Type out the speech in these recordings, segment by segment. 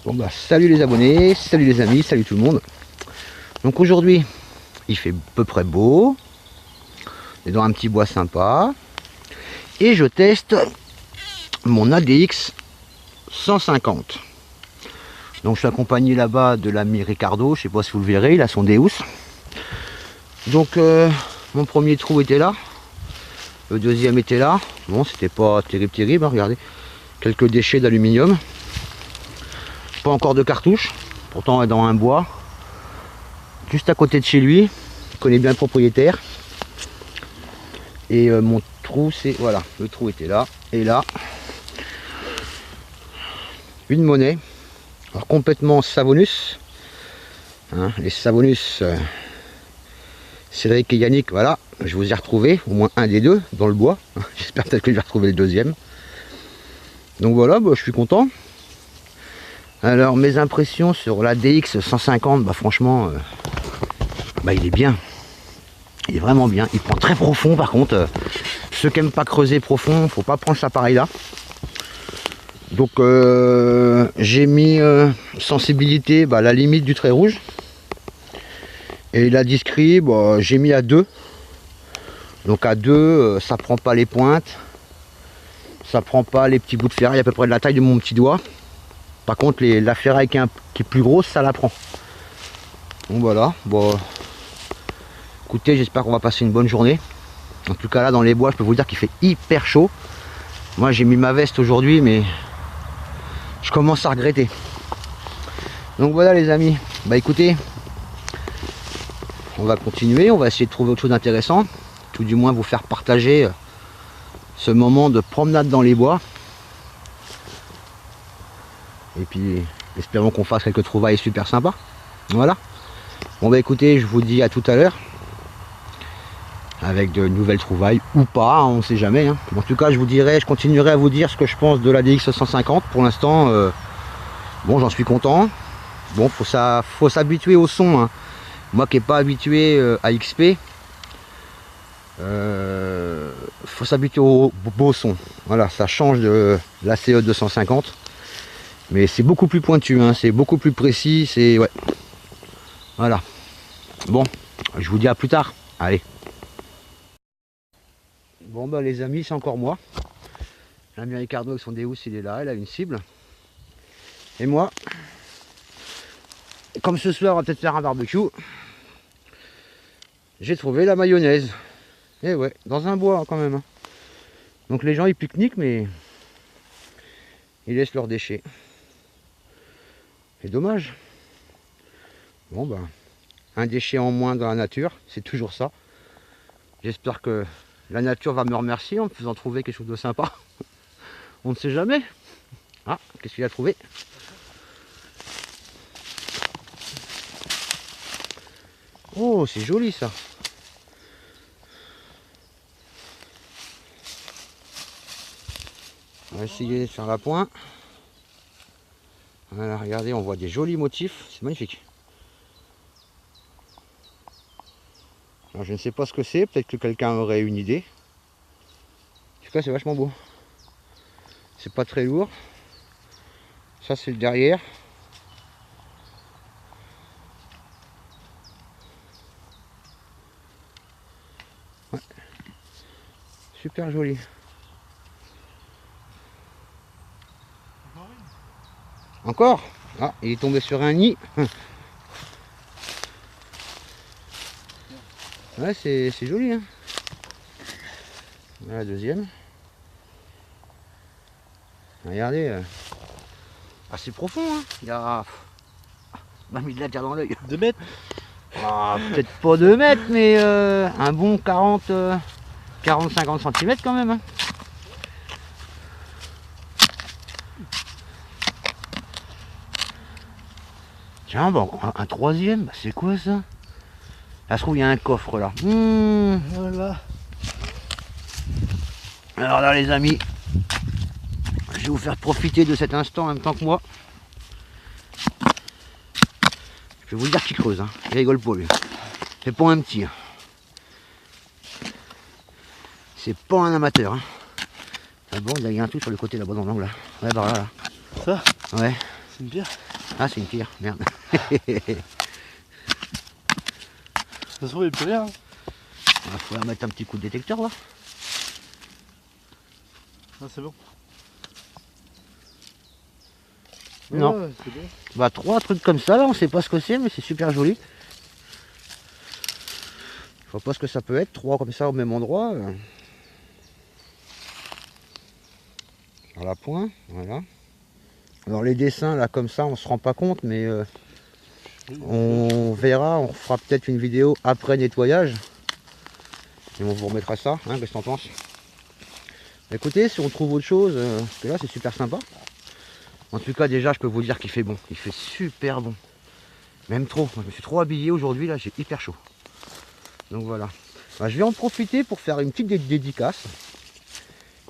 Bon bah salut les abonnés, salut les amis, salut tout le monde. Donc aujourd'hui il fait à peu près beau, on est dans un petit bois sympa et je teste mon ADX 150. Donc je suis accompagné là-bas de l'ami Ricardo, je sais pas si vous le verrez, il a son Deus. Donc mon premier trou était là, le deuxième était là, bon c'était pas terrible, hein, regardez, quelques déchets d'aluminium. Pas encore de cartouche, pourtant on est dans un bois, juste à côté de chez lui, il connaît bien le propriétaire. Et mon trou, c'est, voilà, le trou était là, et là, une monnaie, alors complètement Savonus, hein, les Savonus, Cédric et Yannick, voilà, je vous ai retrouvé, au moins un des deux, dans le bois, j'espère peut-être que je vais retrouver le deuxième. Donc voilà, bah, je suis content. Alors mes impressions sur l'ADX 150, bah franchement, bah il est bien. Il est vraiment bien. Il prend très profond par contre. Ceux qui n'aiment pas creuser profond, faut pas prendre cet appareil là. Donc j'ai mis sensibilité bah, à la limite du trait rouge. Et la discret, bah, j'ai mis à 2. Donc à 2, ça prend pas les pointes. Ça prend pas les petits bouts de ferraille à peu près de la taille de mon petit doigt. Par contre la ferraille qui est plus grosse, ça la prend. Donc voilà, bon, écoutez, j'espère qu'on va passer une bonne journée. En tout cas là dans les bois, je peux vous dire qu'il fait hyper chaud. Moi j'ai mis ma veste aujourd'hui, mais je commence à regretter. Donc voilà les amis, bah écoutez, on va continuer, on va essayer de trouver autre chose d'intéressant. Tout du moins vous faire partager ce moment de promenade dans les bois. Et puis espérons qu'on fasse quelques trouvailles super sympas. Voilà. Bon bah écoutez, je vous dis à tout à l'heure. Avec de nouvelles trouvailles ou pas, hein, on ne sait jamais. Hein. En tout cas, je continuerai à vous dire ce que je pense de l'ADX 150. Pour l'instant, bon, j'en suis content. Bon, faut s'habituer au son. Hein. Moi qui n'ai pas habitué à XP, faut s'habituer au beau son. Voilà, ça change de la CE 250. Mais c'est beaucoup plus pointu, hein, c'est beaucoup plus précis, c'est... Ouais. Voilà. Bon, je vous dis à plus tard. Allez. Bon bah les amis, c'est encore moi. L'ami Ricardo avec son Deus, il est là, il a une cible. Et moi, comme ce soir on va peut-être faire un barbecue, j'ai trouvé la mayonnaise. Et ouais, dans un bois quand même. Donc les gens ils pique-niquent, mais ils laissent leurs déchets. C'est dommage. Bon bah, un déchet en moins dans la nature, c'est toujours ça. J'espère que la nature va me remercier en me faisant trouver quelque chose de sympa. On ne sait jamais. Ah, qu'est-ce qu'il a trouvé? Oh, c'est joli ça. On va essayer de faire la pointe. Voilà, regardez, on voit des jolis motifs. C'est magnifique. Alors, je ne sais pas ce que c'est. Peut-être que quelqu'un aurait une idée. En tout cas, c'est vachement beau. C'est pas très lourd. Ça, c'est le derrière. Ouais. Super joli. Encore? Ah, il est tombé sur un nid. Ouais, c'est joli. Hein. La deuxième. Regardez. Assez profond. Hein. Il y a... m'a mis de la terre dans l'œil. 2 mètres. Ah, peut-être pas 2 mètres, mais un bon 40-50 cm quand même. Hein. Tiens, bon, un troisième, bah, c'est quoi ça? Ça se trouve, il y a un coffre là. Voilà. Alors là, les amis, je vais vous faire profiter de cet instant en même temps que moi. Je vais vous dire qu'il creuse, hein. Il rigole pas lui. C'est pas un petit. Hein. C'est pas un amateur. Hein. Ah bon, il y a un truc sur le côté là-bas dans l'angle. Ouais, bah là. Ça? Ouais. Une pierre. Ah, c'est une pierre, merde. De toute façon, il n'y a plus rien. Il faut mettre un petit coup de détecteur là. Ah, c'est bon. Non. Ouais, c'est bon. Bah 3 trucs comme ça là, on sait pas ce que c'est, mais c'est super joli. Je vois pas ce que ça peut être, 3 comme ça au même endroit. À la pointe, voilà. Alors les dessins là comme ça, on se rend pas compte, mais on verra, on fera peut-être une vidéo après nettoyage. Et on vous remettra ça, hein, qu'est-ce que t'en penses? Écoutez, si on trouve autre chose, parce que là c'est super sympa. En tout cas déjà je peux vous dire qu'il fait bon, il fait super bon. Même trop, moi, je me suis trop habillé aujourd'hui, là j'ai hyper chaud. Donc voilà. Bah, je vais en profiter pour faire une petite dédicace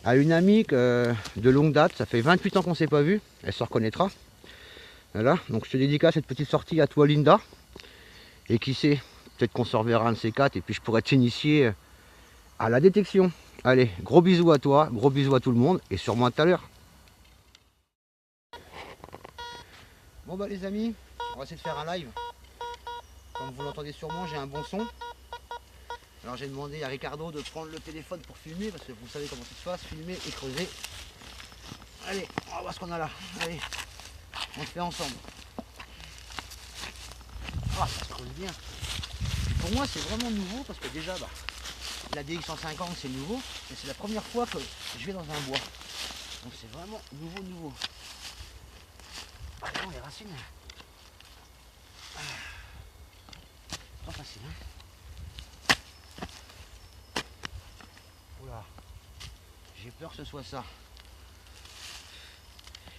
à une amie de longue date, ça fait 28 ans qu'on ne s'est pas vu, elle se reconnaîtra. Voilà, donc je te dédicace cette petite sortie à toi Linda. Et qui sait, peut-être qu'on se reverra un de ces quatre et puis je pourrais t'initier à la détection. Allez, gros bisous à toi, gros bisous à tout le monde et sûrement à tout à l'heure. Bon bah les amis, on va essayer de faire un live. Comme vous l'entendez sûrement, j'ai un bon son. Alors j'ai demandé à Ricardo de prendre le téléphone pour filmer, parce que vous savez comment ça se passe, filmer et creuser. Allez, on va voir ce qu'on a là. Allez, on le fait ensemble. Ah, ça se creuse bien. Et pour moi c'est vraiment nouveau, parce que déjà, bah, la DX150 c'est nouveau, et c'est la première fois que je vais dans un bois. Donc c'est vraiment nouveau. Ah non, les racines. Pas facile, hein. Oula, j'ai peur que ce soit ça.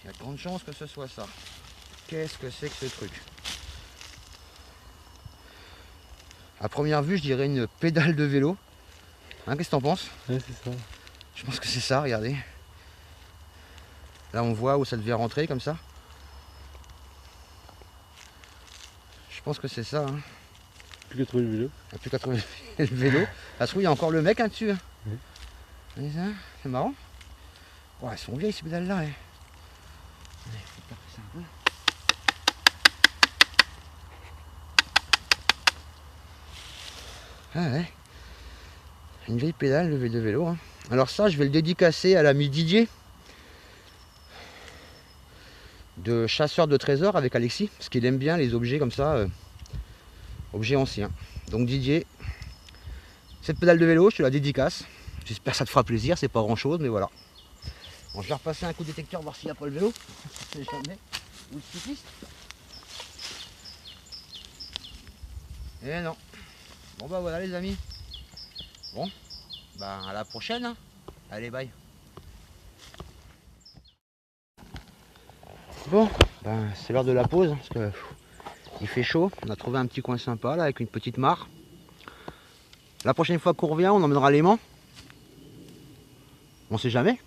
Il y a de grandes chances que ce soit ça. Qu'est-ce que c'est que ce truc? À première vue, je dirais une pédale de vélo. Hein, qu'est-ce que t'en penses? Ouais, c'est ça. Je pense que c'est ça, regardez. Là, on voit où ça devait rentrer, comme ça. Je pense que c'est ça. Hein. Plus qu'à trouver le vélo. Il n'y a plus qu'à trouver le vélo. Ça se trouve, il y a encore le mec hein, dessus. Hein. Oui. C'est marrant. Ouais, elles sont vieilles ces pédales-là. Hein. Allez, faut taper ça un peu. Ah ouais. Une vieille pédale de vélo. Hein. Alors ça, je vais le dédicacer à l'ami Didier de Chasseur de Trésors avec Alexis, parce qu'il aime bien les objets comme ça, objets anciens. Donc Didier, cette pédale de vélo, je te la dédicace. J'espère que ça te fera plaisir, c'est pas grand chose, mais voilà. Bon, je vais repasser un coup de détecteur, voir s'il n'y a pas le vélo. C'est jamais. Ou le cycliste. Et non. Bon bah voilà les amis. Bon, bah à la prochaine. Hein. Allez, bye. Bon, ben c'est l'heure de la pause, parce que il fait chaud. On a trouvé un petit coin sympa là avec une petite mare. La prochaine fois qu'on revient, on emmènera l'aimant. On sait jamais.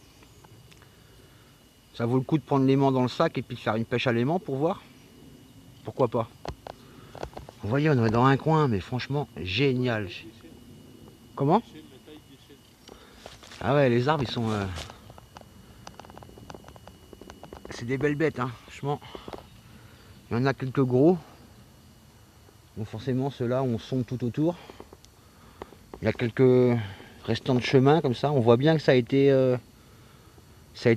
Ça vaut le coup de prendre l'aimant dans le sac et puis de faire une pêche à l'aimant pour voir. Pourquoi pas. Vous voyez, on est dans un coin, mais franchement, génial. Comment? Ah ouais, les arbres, ils sont... C'est des belles bêtes, hein, franchement. Il y en a quelques gros. Donc forcément, ceux-là, on sonde tout autour. Il y a quelques restants de chemin, comme ça. On voit bien que ça a été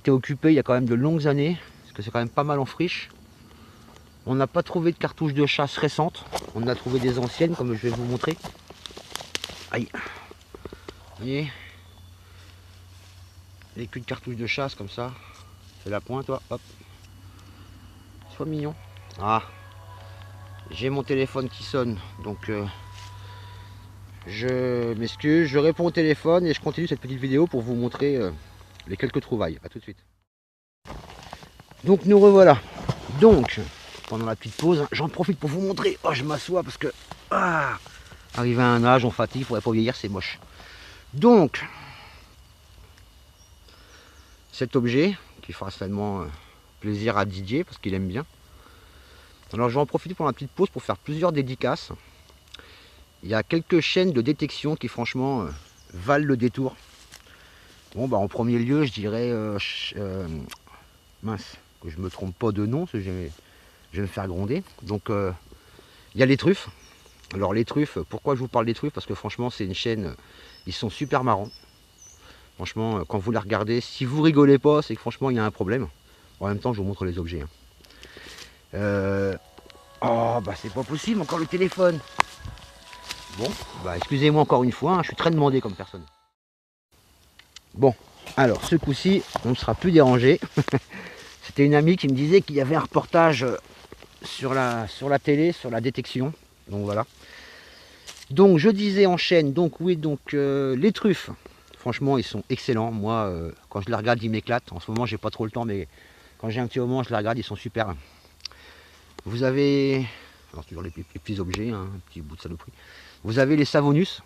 occupé il y a quand même de longues années. Parce que c'est quand même pas mal en friche. On n'a pas trouvé de cartouches de chasse récentes. On a trouvé des anciennes, comme je vais vous montrer. Aïe. Vous voyez? Les culs de cartouches de chasse, comme ça. C'est la pointe, toi. Hop. Sois mignon. Ah. J'ai mon téléphone qui sonne. Donc, je m'excuse. Je réponds au téléphone et je continue cette petite vidéo pour vous montrer les quelques trouvailles. A tout de suite. Donc, nous revoilà. Donc, pendant la petite pause, j'en profite pour vous montrer. Oh, je m'assois parce que... Ah, arrivé à un âge, on fatigue, il ne faudrait pas vieillir, c'est moche. Donc, cet objet, qui fera certainement plaisir à Didier, parce qu'il aime bien. Alors, je vais en profiter pendant la petite pause pour faire plusieurs dédicaces. Il y a quelques chaînes de détection qui, franchement, valent le détour. Bon, bah, en premier lieu, je dirais... mince. que je me trompe pas de nom, parce que je vais me faire gronder. Donc il y a les truffes. Alors les truffes, pourquoi je vous parle des truffes? Parce que franchement c'est une chaîne, ils sont super marrants. Franchement, quand vous les regardez, si vous rigolez pas, c'est que franchement il y a un problème. En même temps, je vous montre les objets. Oh bah c'est pas possible, encore le téléphone. Bon, bah excusez-moi encore une fois, hein, je suis très demandé comme personne. Bon, alors ce coup-ci, on ne sera plus dérangé. C'était une amie qui me disait qu'il y avait un reportage sur la télé, sur la détection. Donc voilà. Donc je disais en chaîne, donc oui, donc les truffes, franchement ils sont excellents. Moi, quand je les regarde, ils m'éclatent. En ce moment, j'ai pas trop le temps, mais quand j'ai un petit moment, je les regarde, ils sont super. Vous avez, alors toujours les petits objets, hein, un petit bout de saloperie. Vous avez les Savonus.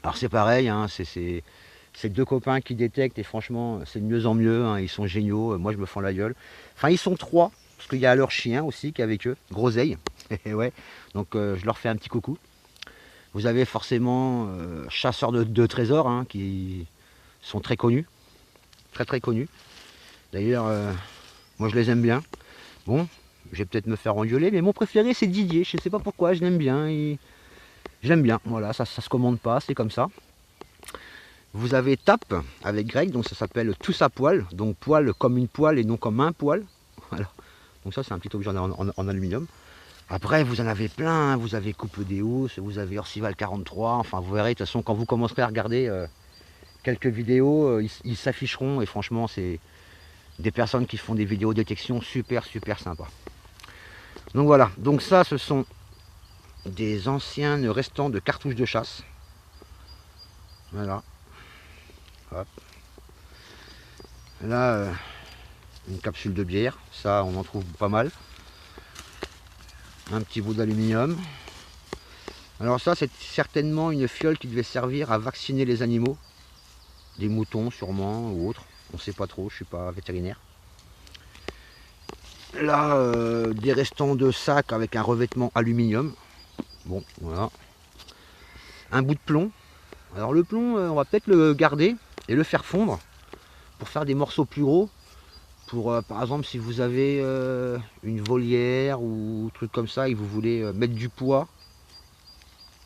Alors c'est pareil, hein, c'est deux copains qui détectent et franchement c'est de mieux en mieux, hein, ils sont géniaux, moi je me fends la gueule. Enfin ils sont trois, parce qu'il y a leur chien aussi qui est avec eux, Groseille, ouais, donc je leur fais un petit coucou. Vous avez forcément chasseurs de trésors, hein, qui sont très connus, très connus. D'ailleurs, moi je les aime bien. Bon, je vais peut-être me faire engueuler, mais mon préféré c'est Didier, je ne sais pas pourquoi, je l'aime bien. J'aime bien, voilà, ça se commande pas, c'est comme ça. Vous avez Tap avec Greg, donc ça s'appelle Tous à poil, donc poil comme une poêle et non comme un poil. Voilà. Donc ça c'est un petit objet en aluminium. Après vous en avez plein, vous avez Coupe des Housses, vous avez Orcival 43, enfin vous verrez, de toute façon quand vous commencerez à regarder quelques vidéos, ils s'afficheront et franchement c'est des personnes qui font des vidéos détection super sympa. Donc voilà, donc ça ce sont des anciens restants de cartouches de chasse. Voilà. Hop. Là, une capsule de bière, ça on en trouve pas mal. Un petit bout d'aluminium. Alors ça c'est certainement une fiole qui devait servir à vacciner les animaux. Des moutons sûrement ou autres. On ne sait pas trop, je suis pas vétérinaire. Là, des restants de sac avec un revêtement aluminium. Bon, voilà. Un bout de plomb. Alors le plomb, on va peut-être le garder et le faire fondre pour faire des morceaux plus gros. Pour par exemple si vous avez une volière ou truc comme ça et que vous voulez mettre du poids,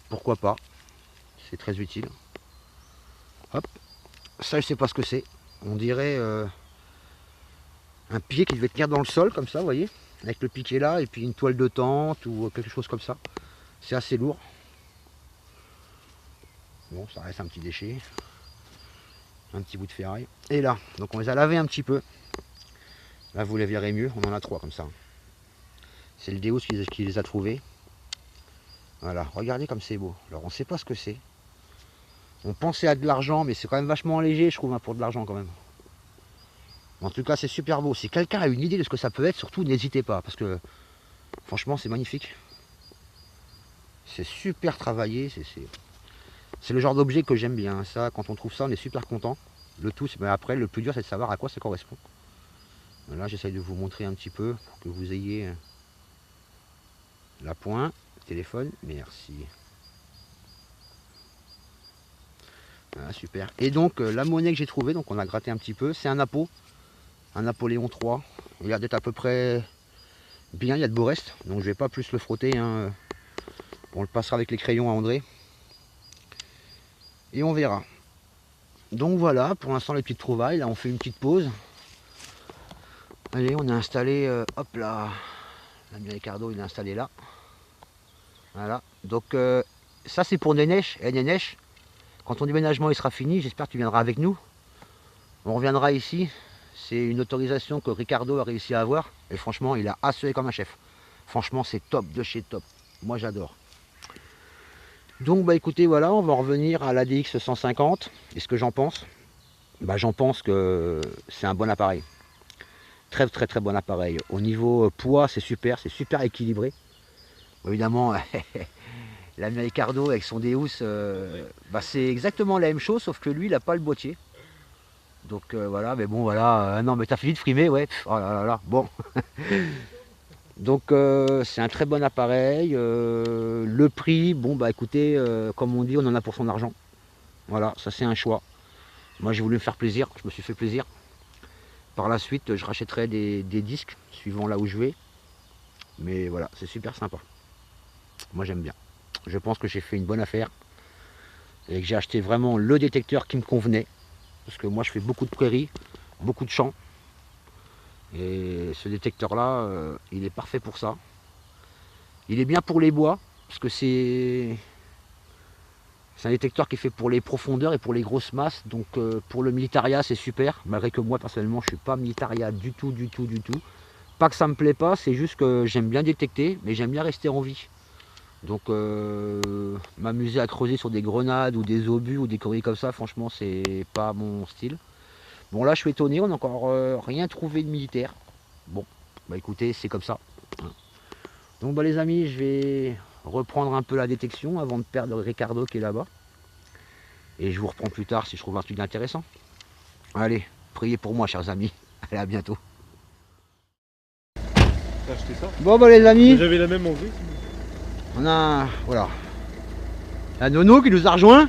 pourquoi pas, c'est très utile. Hop, ça je sais pas ce que c'est, on dirait un pied qui devait tenir dans le sol comme ça, vous voyez, avec le piquet là et puis une toile de tente ou quelque chose comme ça. C'est assez lourd. Bon, ça reste un petit déchet, un petit bout de ferraille. Et là, donc on les a lavés un petit peu. Là vous les verrez mieux, on en a trois comme ça. C'est le Deus qui les a trouvés. Voilà, regardez comme c'est beau. Alors on ne sait pas ce que c'est. On pensait à de l'argent, mais c'est quand même vachement léger, je trouve, hein, pour de l'argent quand même. En tout cas, c'est super beau. Si quelqu'un a une idée de ce que ça peut être, surtout n'hésitez pas, parce que franchement, c'est magnifique. C'est super travaillé. C'est le genre d'objet que j'aime bien. Ça, quand on trouve ça, on est super content. Le tout, mais après, le plus dur, c'est de savoir à quoi ça correspond. Là, j'essaye de vous montrer un petit peu pour que vous ayez la pointe. Téléphone, merci. Voilà, super. Et donc la monnaie que j'ai trouvée, donc on a gratté un petit peu, c'est un Napoléon III. Il a l'air d'être à peu près bien, il y a de beaux restes, donc je vais pas plus le frotter, hein. On le passera avec les crayons à André. Et on verra. Donc voilà, pour l'instant les petites trouvailles, là on fait une petite pause. Allez, on a installé, hop là, l'ami Ricardo il est installé là. Voilà, donc ça c'est pour Nénèche, Nénèche, quand ton déménagement il sera fini, j'espère que tu viendras avec nous. On reviendra ici, c'est une autorisation que Ricardo a réussi à avoir, et franchement il a assuré comme un chef. Franchement c'est top de chez top, moi j'adore. Donc bah écoutez, voilà, on va revenir à l'ADX 150, et ce que j'en pense, bah j'en pense que c'est un bon appareil. Très bon appareil. Au niveau poids c'est super équilibré. Bon, évidemment, l'ami Ricardo avec son Deus, bah c'est exactement la même chose, sauf que lui, il n'a pas le boîtier. Donc voilà, mais bon, voilà. Non, mais t'as fini de frimer, ouais. Oh là là là, bon. Donc c'est un très bon appareil. Le prix, bon, bah écoutez, comme on dit, on en a pour son argent. Voilà, ça c'est un choix. Moi, j'ai voulu me faire plaisir, je me suis fait plaisir. Par la suite, je rachèterai des disques suivant là où je vais. Mais voilà, c'est super sympa. Moi j'aime bien. Je pense que j'ai fait une bonne affaire. Et que j'ai acheté vraiment le détecteur qui me convenait. Parce que moi je fais beaucoup de prairies, beaucoup de champs. Et ce détecteur là, il est parfait pour ça. Il est bien pour les bois. Parce que c'est un détecteur qui est fait pour les profondeurs et pour les grosses masses. Donc pour le militaria c'est super. Malgré que moi personnellement je ne suis pas militaria du tout. Pas que ça me plaît pas, c'est juste que j'aime bien détecter, mais j'aime bien rester en vie. Donc m'amuser à creuser sur des grenades ou des obus ou des conneries comme ça, franchement c'est pas mon style. Bon là je suis étonné, on n'a encore rien trouvé de militaire. Bon, bah écoutez, c'est comme ça. Donc bah les amis, je vais reprendre un peu la détection avant de perdre Ricardo qui est là-bas. Et je vous reprends plus tard si je trouve un truc intéressant. Allez, priez pour moi chers amis. Allez, à bientôt. T'as acheté ça? Bon bah les amis, J'avais la même envie. on a, voilà, un Nono qui nous a rejoint,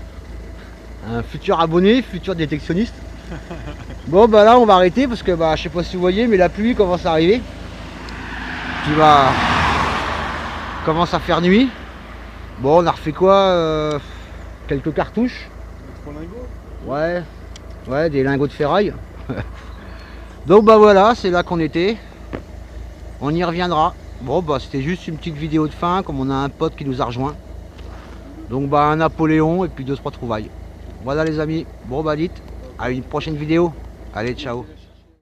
un futur abonné, futur détectionniste. Bon bah là on va arrêter parce que bah je sais pas si vous voyez mais la pluie commence à arriver. Qui va commence à faire nuit. Bon on a refait quoi, quelques cartouches. 3 lingots? Ouais, des lingots de ferraille. Donc bah voilà, c'est là qu'on était. On y reviendra. Bon bah c'était juste une petite vidéo de fin, comme on a un pote qui nous a rejoint. Donc bah un Napoléon et puis 2-3 trouvailles. Voilà les amis. Bon bah dites, à une prochaine vidéo. Allez, ciao.